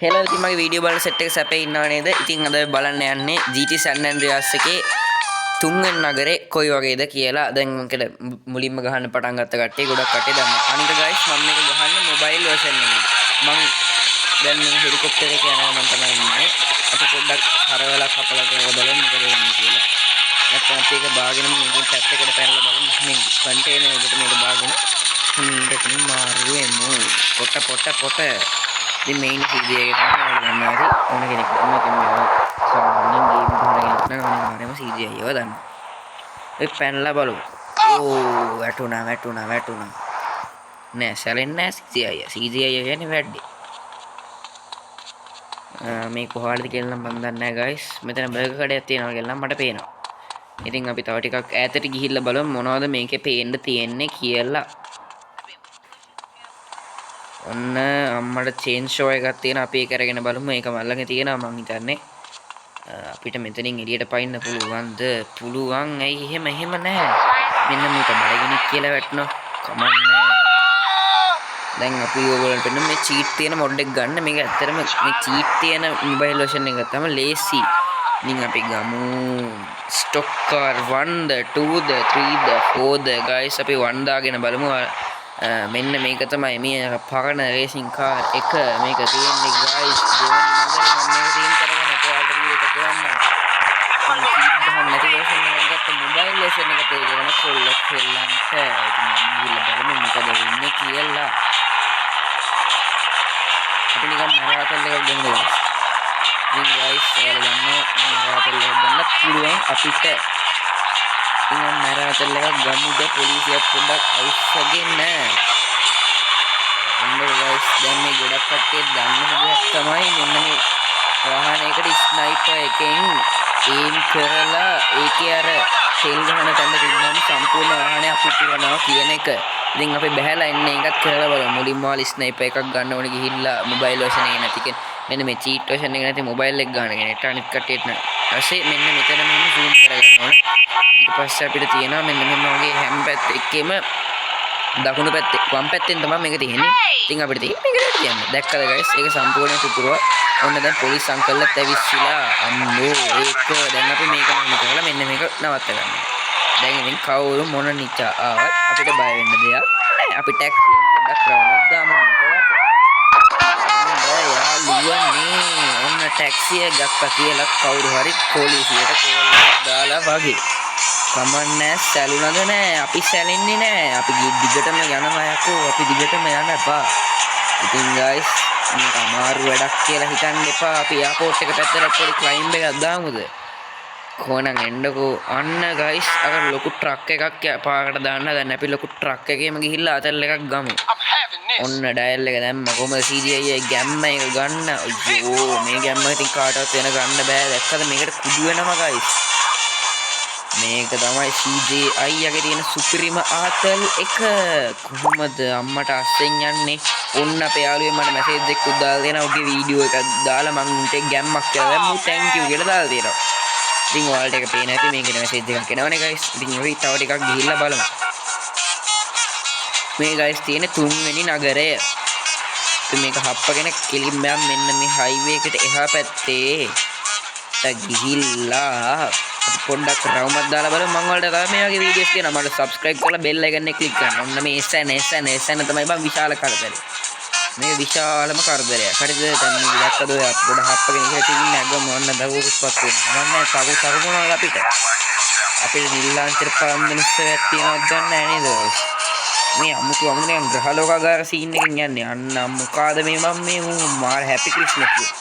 Hello ඉතින් මගේ video බලන සෙට් එක සැපේ ඉන්නව නේද? ඉතින් අද බලන්න යන්නේ GT San Andreas එකේ තුන්වෙනි නගරේ කොයි වගේද කියලා. දැන් මොකද මුලින්ම ගහන්න පටන් ගත්ත කට්ටිය ගොඩක් කට්ටිය දන්නවා. අනික guys මම මේක ගහන්නේ මොබයිල් version එකකින්. මම දැන් මේ හෙලිකොප්ටර් එකේ යනවා මම තමයි ඉන්නේ. අපි පොඩ්ඩක් හරවලා කපලා කරලා බලමු මොකද වෙන්නේ කියලා. නැත්නම් අපි ඒක බාගෙන මේකෙන් පැත්තකට පැනලා බලමු. මේ කන්ටේනර් එකට මේක බාගෙන මේකකින් මාරුවෙමු. පොට ඉතින් මේන් සීඩී එකට ගන්න හරි ඕන කෙනෙක් මේකෙන් මේවා සාමාන්‍යයෙන් ගේම් ගහන කෙනෙක් නම් අනිවාර්යයෙන්ම සීඩී එකව ගන්න. ඒ පැනලා බලමු. ඕ වැටුණා. නෑ සැලෙන්නේ නෑ සීඩී එක කියන්නේ වැඩි. මේ කොහාටද කියලා නම් මම දන්නේ නෑ guys. මෙතන බර්ගර් කඩයක් තියෙනවා කියලා නම් මට පේනවා. ඉතින් අපි තව ටිකක් ඈතට ගිහිල්ලා බලමු මොනවද මේකේ පේන්න තියෙන්නේ කියලා. ඔන්න අම්මට චේන් ෂෝ එකක් තියෙන අපි ඒක අරගෙන බලමු. ඒක මල්ලගේ තියෙනවා මං හිතන්නේ. අපිට මෙතනින් එළියට පයින්න පුළුවන්ද? පුළුවන්. ඇයි එහෙම නැහැ. මෙන්න මේක බඩගිනික් කියලා වැටෙනවා. කමන්නේ. දැන් අපි ඕගොල්ලන්ට පෙන්නන මේ චීට් තියෙන මොඩ් එක ගන්න. මේක ඇත්තටම මේ චීට් තියෙන මොබයිල් version එක තමයි ලේසි. ඉතින් අපි ගමු ස්ටොක් කාර් 1ද 2ද 3ද 4ද guys අපි 1 දාගෙන බලමු. මෙන්න මේක තමයි මේ පරණ රේසින් කාර් එක මේක තියෙන්නේ guys දෙවනි නගරේ මම මේක තියෙන කරගෙන ඔයාලට වීඩියෝ එකක් කරන්න මම කීප් ගහන්න නැති version එකක් ගත්ත මොබයිල් version එක තේරෙන කොල්ලක් හෙල්ලන්ට ඉතින් මම ගිහලා බලමු මොකද වෙන්නේ කියලා අපි නිකන් මරාතල් එකක් ගමු ඉතින් guys ඔයාලා දන්නවා මරාතල් එකක් ගන්න පුළුවන් අපිට ඉතින් මරාතල් එකක් ගමුද පොලිසිය පොඩ්ඩක් අවශ්‍යගෙන guys දැන් මේ ගොඩක් කට්ටිය දන්න දෙයක් තමයි මෙන්න මේ වාහනයකට ස්නයිපර් එකෙන් ඒම් කරලා ඒකේ අර තෙල් ගහන තැන තිබ්බම සම්පූර්ණ වාහනය අපිටනවා කියන එක. ඉතින් අපි බහැලා එන්නේ ඒකත් කරලා බලමු. මුලින්ම වල ස්නයිපර් එකක් ගන්න ඕනේ ගිහිල්ලා මොබයිල් version එක නැති කෙන. මෙන්න මේ චීට් version එක නැති මොබයිල් එක ගන්න කෙනෙක්ට අනිත් කට්ටියට නෑ. ඊපස්සේ මෙන්න මෙතන මෙන්න zoom කරගන්න ඕනේ. ඊට පස්සේ අපිට තියෙනවා මෙන්න මෙන්න වගේ හැම පැත්ත එකෙම දකුණු පැත්තේ වම් පැත්තෙන් තමයි මේක තියෙන්නේ. ඉතින් අපිට තියෙන්නේ මේකට කියන්න. දැක්කද guys? ඒක සම්පූර්ණ පුපුරවා. ඔන්න දැන් පොලිස් අංකල්ලත් ඇවිස්සලා අම්මෝ ඒක දැන් අපි මේක මොන කරලා මෙන්න මේක නවත්ත ගන්න. දැන් ඉතින් කවුරු මොන නිචා ආවත් අපිට බය වෙන්න දෙයක් නැහැ. අපි ටැක්සියෙන් පොඩ්ඩක් රවුමක් දාමු මොකද? යාළුවනේ ඔන්න ටැක්සිය ගත්තා කියලා කවුරු හරි පොලිසියට කෝල් දාලා වගේ. කමන්නේ සැලුනද නෑ අපි සැලෙන්නේ නෑ අපි දිගටම යනවා යකෝ අපි දිගටම යන්න එපා. ඉතින් guys මේක අමාරු වැඩක් කියලා හිතන්න එපා. අපි එයාපෝට් එක පැත්තට පොඩි ක්ලයිම්බ් එකක් දාමුද? කොහොනම් එන්නකෝ. අන්න guys අර ලොකු ට්‍රක් එකක් පාරකට දාන්න දැන් අපි ලොකු ට්‍රක් එකේම ගිහිල්ලා අතල් එකක් ගමු. ඔන්න ඩයල් එක දැම්ම කොහමද CGI ගැම්ම එක ගන්න. අයියෝ මේ ගැම්ම ඉතින් කාටවත් වෙන ගන්න බෑ. දැක්කද මේකට කුඩු වෙනවා guys. මේක තමයි CJI යගේ තියෙන සුපිරිම ආතල් එක. කොහොමද අම්මට අස්සෙන් යන්නේ? ඔන්න අපේ යාළුවෙන් මට මැසේජ් එකක් දාලා දෙනවා. ඔගේ වීඩියෝ එකක් දාලා මං උන්ට ගැම්මක් කියලා දැම්මු thank you කියලා දාලා දෙනවා. ඉතින් ඔයාලට ඒක පේන ඇති මේකේ මැසේජ් එකක් එනවනේ guys. ඉතින් අපි තව ටිකක් ගිහිල්ලා බලමු. මේ guys තියෙන තුන්වෙනි නගරය. ඉතින් මේක හප්පගෙන කෙලින්ම මෙන්න මේ හයිවේ එකට එහා පැත්තේ ගිහිල්ලා පොඩ්ඩක් රවුමක් දාලා බලමු. මම වලට තව මේ වගේ වීඩියෝස් තියෙනවා. මට subscribe කරලා bell icon එක click කරන්න. ඔන්න මේ එසන තමයි බං විශාල කරදරේ. මේ විශාලම කරදරයක්. හරිද? දැන් මේ දැක්කද ඔය පොඩ හප්පගෙන ඉහට ඉන්නේ නැගම ඔන්න දවුකුස්පත් වෙනවා. මම නෑ තව මොනවද අපිට නිල්ලාන්තර පන්දනස්සයක් තියෙනවද ගන්න නෑ නේද? මේ අමුතුම ග්‍රහ ලෝකාගාර සීන් එකකින් යන්නේ. අන්න මොකාද මේ මම මේ මාර හැපි ක්‍රිස්මස්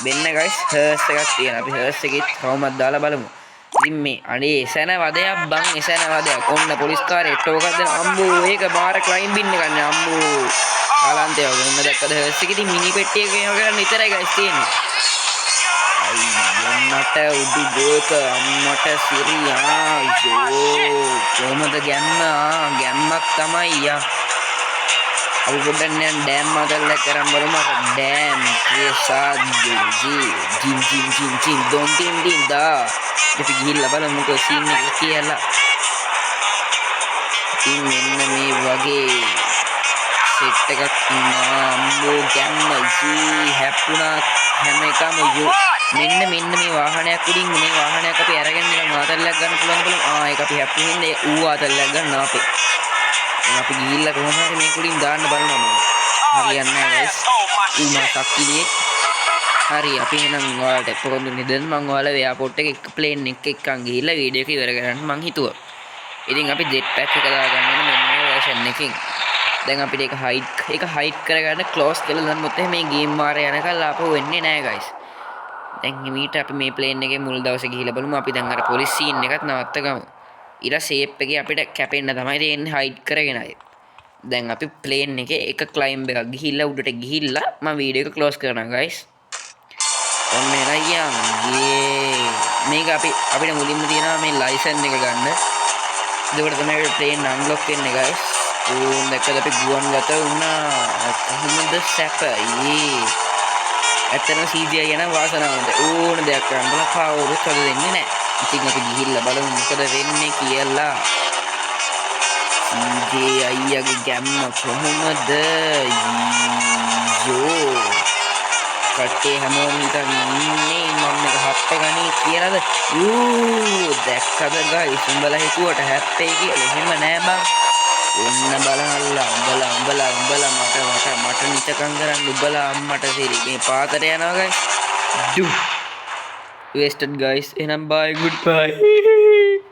වෙන්න guys හර්ස් එකක් තියෙනවා. අපි හර්ස් එකේ රවුමක් දාලා බලමු. ඉතින් මේ අනේ එසන වදයක් බං එසන වදයක්. ඔන්න පොලිස් කාරේ ටෝකක් දෙන අම්බෝ ඒක බාර ක්ලයිම්බින් එක ගන්න අම්බෝ කාලාන්තය වගේ. ඔන්න දැක්කද හර්ස් එකේ ඉතින් මිනි පෙට්ටිය ගේනවා කරන්න විතරයි guys තියෙන්නේ. අම්මට උඩු ගෝක අම්මට සිරියා යෝ කොහමද ගැම්මක් තමයි යා. අපි පොඩ්ඩක් නෑ ඩෑම් මගල්ල කරන් බලමු. ඩෑම් ජින් දොන් ටින් දා අපි ගිහිල්ලා බලමු මොකද සීන් එක කියලා. ඉතින් මෙන්න මේ වගේ සෙට් එකක් අම්මෝ ගැම්ම ජී හැප්පුණා හැම එකම මෙන්න මේ වාහනයක් උඩින් මේ වාහනයක් අපි අරගෙන නිකන් ආතල්ලයක් ගන්න පුළුවන් බලමු. ඒක අපි හැප්පු හින්දා ඌ ආතල්ලයක් ගන්න අපේ. අපි ගිහිල්ලා කොහොම හරි මේක උඩින් දාන්න බලනවා මම. හරියන්නේ නැහැ guys. ඌ මාසක් කිලියේ. හරි අපි එහෙනම් ඔයාලට පොරොන්දු නිදන් මම ඔයාලා එයාපෝට් එකේ එක ප්ලේන් එක එක්කන් ගිහිල්ලා වීඩියෝ එක ඉවර කරන්න මං හිතුවා. ඉතින් අපි ජෙට් පැක් එක දාගන්න ඕනේ මෙන්න මේ version එකකින්. දැන් අපිට ඒක හයිඩ් කරගන්න ක්ලෝස් කරලා දැම්මොත් මේ ගේම් මාරේ යනකල් ආපහු වෙන්නේ නැහැ guys. දැන් හිමීට අපි මේ ප්ලේන් එකේ මුල් දවසේ ගිහිල්ලා බලමු. අපි දැන් අර පොලිස් සීන් එකත් නවත්ත ගමු. ඊට ෂේප් එකේ අපිට කැපෙන්න තමයි තියෙන්නේ හයිඩ් කරගෙන අය. දැන් අපි ප්ලේන් එකේ එක ක්ලයිම්බ් එකක් ගිහිල්ලා උඩට ගිහිල්ලා මම වීඩියෝ එක ක්ලෝස් කරනවා guys. ඔන්න එරයියන් මේක අපිට මුලින්ම තියෙනවා මේ ලයිසන් එක ගන්න. එතකොට තමයි ප්ලේන් අන්ලොක් වෙන්නේ guys. ඕන් දැක්කද අපි ගුවන් ගත වුණා. කොහොමද සැප? ඇත්තටම CGI යන වාසනාවන්ත ඕන දෙයක් කරන්න බල කවුරුත් හද දෙන්නේ නැහැ. ඉතින් අපි ගිහිල්ලා බලමු මොකද වෙන්නේ කියලා. CGI අයියාගේ ගැම්ම කොහොමද? යෝ කට්ටිය හැමෝම හිතන් ඉන්නේ මම මේක හප්ප ගනී කියලාද? දැක්කද guys උඹලා හිතුවට හැප්පේ කියලා. එහෙම නෑ බං. ඔන්න බලහල්ලා උඹලා මට නිතකම් කරන්න උඹලා අම්මට සිරි මේ පාතට යනවා guys. wasted guys. එහෙනම් bye goodbye.